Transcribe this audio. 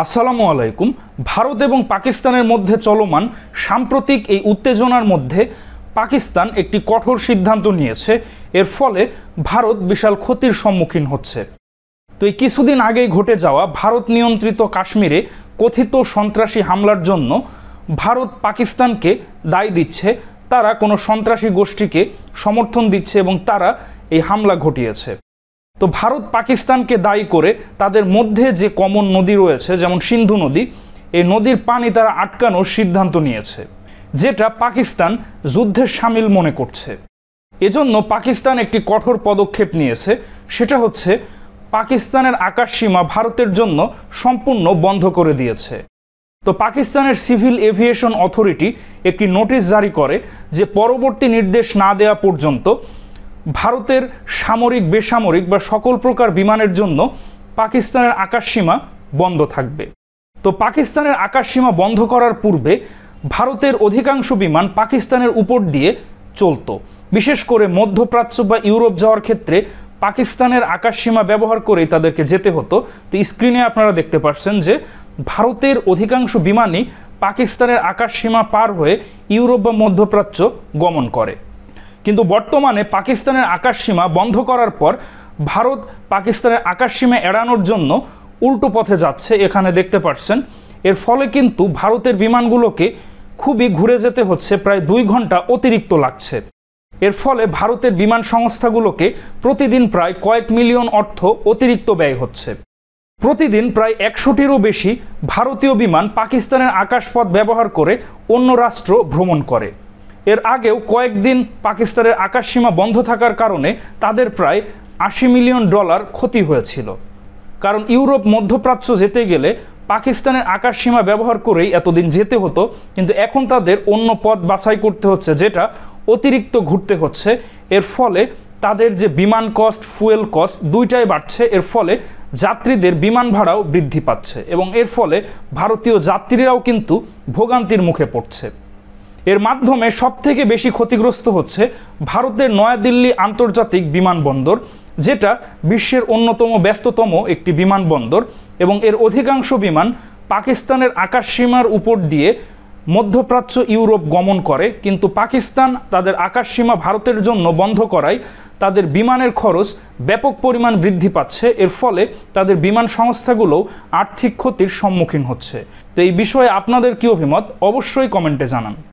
আসসালামু আলাইকুম। ভারত এবং পাকিস্তানের মধ্যে চলমান সাম্প্রতিক এই উত্তেজনার মধ্যে পাকিস্তান একটি কঠোর সিদ্ধান্ত নিয়েছে। এর ফলে ভারত বিশাল ক্ষতির সম্মুখীন হচ্ছে। তো এই কিছুদিন আগেই ঘটে যাওয়া ভারত নিয়ন্ত্রিত কাশ্মীরে কথিত সন্ত্রাসী হামলার জন্য ভারত পাকিস্তানকে দায়ী দিচ্ছে। তারা কোনো সন্ত্রাসী গোষ্ঠীকে সমর্থন দিচ্ছে এবং তারা এই হামলা ঘটিয়েছে। তো ভারত পাকিস্তানকে দায়ী করে তাদের মধ্যে যে কমন নদী রয়েছে, যেমন সিন্ধু নদী, এই নদীর পানি তারা আটকানোর সিদ্ধান্ত নিয়েছে, যেটা পাকিস্তান যুদ্ধের শামিল মনে করছে। এজন্য পাকিস্তান একটি কঠোর পদক্ষেপ নিয়েছে, সেটা হচ্ছে পাকিস্তানের আকাশসীমা ভারতের জন্য সম্পূর্ণ বন্ধ করে দিয়েছে। তো পাকিস্তানের সিভিল এভিয়েশন অথরিটি একটি নোটিশ জারি করে যে পরবর্তী নির্দেশ না দেওয়া পর্যন্ত ভারতের সামরিক, বেসামরিক বা সকল প্রকার বিমানের জন্য পাকিস্তানের আকাশসীমা বন্ধ থাকবে। তো পাকিস্তানের আকাশসীমা বন্ধ করার পূর্বে ভারতের অধিকাংশ বিমান পাকিস্তানের উপর দিয়ে চলতো। বিশেষ করে মধ্যপ্রাচ্য বা ইউরোপ যাওয়ার ক্ষেত্রে পাকিস্তানের আকাশসীমা ব্যবহার করেই তাদেরকে যেতে হতো। তো স্ক্রিনে আপনারা দেখতে পাচ্ছেন যে ভারতের অধিকাংশ বিমানই পাকিস্তানের আকাশসীমা পার হয়ে ইউরোপ বা মধ্যপ্রাচ্য গমন করে। কিন্তু বর্তমানে পাকিস্তানের আকাশসীমা বন্ধ করার পর ভারত পাকিস্তানের আকাশসীমা এড়ানোর জন্য উল্টো পথে যাচ্ছে, এখানে দেখতে পাচ্ছেন। এর ফলে কিন্তু ভারতের বিমানগুলোকে খুবই ঘুরে যেতে হচ্ছে, প্রায় 2 ঘন্টা অতিরিক্ত লাগছে। এর ফলে ভারতের বিমান সংস্থাগুলোকে প্রতিদিন প্রায় কয়েক মিলিয়ন অর্থ অতিরিক্ত ব্যয় হচ্ছে। প্রতিদিন প্রায় 100টিরও বেশি ভারতীয় বিমান পাকিস্তানের আকাশপথ ব্যবহার করে অন্য রাষ্ট্র ভ্রমণ করে। এর আগেও কয়েকদিন পাকিস্তানের আকাশসীমা বন্ধ থাকার কারণে তাদের প্রায় $80 মিলিয়ন ক্ষতি হয়েছিল। কারণ ইউরোপ, মধ্যপ্রাচ্য যেতে গেলে পাকিস্তানের আকাশসীমা ব্যবহার করেই এতদিন যেতে হতো, কিন্তু এখন তাদের অন্য পথ বাছাই করতে হচ্ছে, যেটা অতিরিক্ত ঘুরতে হচ্ছে। এর ফলে তাদের যে বিমান কস্ট, ফুয়েল কস্ট দুইটাই বাড়ছে। এর ফলে যাত্রীদের বিমান ভাড়াও বৃদ্ধি পাচ্ছে এবং এর ফলে ভারতীয় যাত্রীরাও কিন্তু ভোগান্তির মুখে পড়ছে। এর মাধ্যমে সবথেকে বেশি ক্ষতিগ্রস্ত হচ্ছে ভারতের নয়াদিল্লি আন্তর্জাতিক বিমানবন্দর, যেটা বিশ্বের অন্যতম ব্যস্ততম একটি বিমানবন্দর এবং এর অধিকাংশ বিমান পাকিস্তানের আকাশসীমার উপর দিয়ে মধ্যপ্রাচ্য, ইউরোপ গমন করে। কিন্তু পাকিস্তান তাদের আকাশসীমা ভারতের জন্য বন্ধ করায় তাদের বিমানের খরচ ব্যাপক পরিমাণ বৃদ্ধি পাচ্ছে। এর ফলে তাদের বিমান সংস্থাগুলোও আর্থিক ক্ষতির সম্মুখীন হচ্ছে। তো এই বিষয়ে আপনাদের কি অভিমত অবশ্যই কমেন্টে জানান।